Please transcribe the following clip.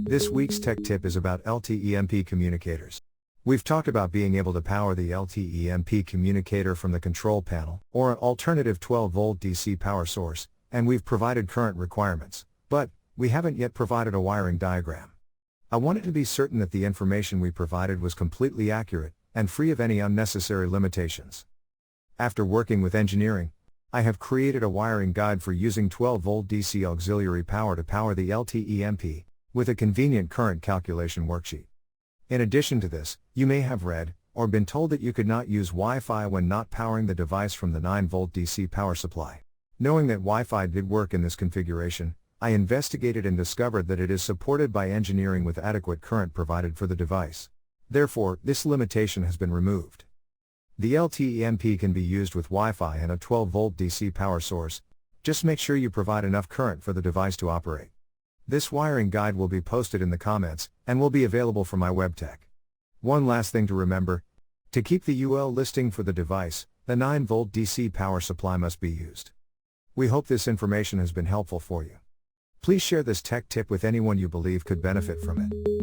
This week's tech tip is about LTEM communicators. We've talked about being able to power the LTEM communicator from the control panel, or an alternative 12-volt DC power source, and we've provided current requirements, but we haven't yet provided a wiring diagram. I wanted to be certain that the information we provided was completely accurate, and free of any unnecessary limitations. After working with engineering, I have created a wiring guide for using 12-volt DC auxiliary power to power the LTEM, with a convenient current calculation worksheet. In addition to this, you may have read, or been told that you could not use Wi-Fi when not powering the device from the 9-volt DC power supply. Knowing that Wi-Fi did work in this configuration, I investigated and discovered that it is supported by engineering with adequate current provided for the device. Therefore, this limitation has been removed. The LTEM can be used with Wi-Fi and a 12-volt DC power source. Just make sure you provide enough current for the device to operate. This wiring guide will be posted in the comments, and will be available from my webtech. One last thing to remember: to keep the UL listing for the device, the 9-volt DC power supply must be used. We hope this information has been helpful for you. Please share this tech tip with anyone you believe could benefit from it.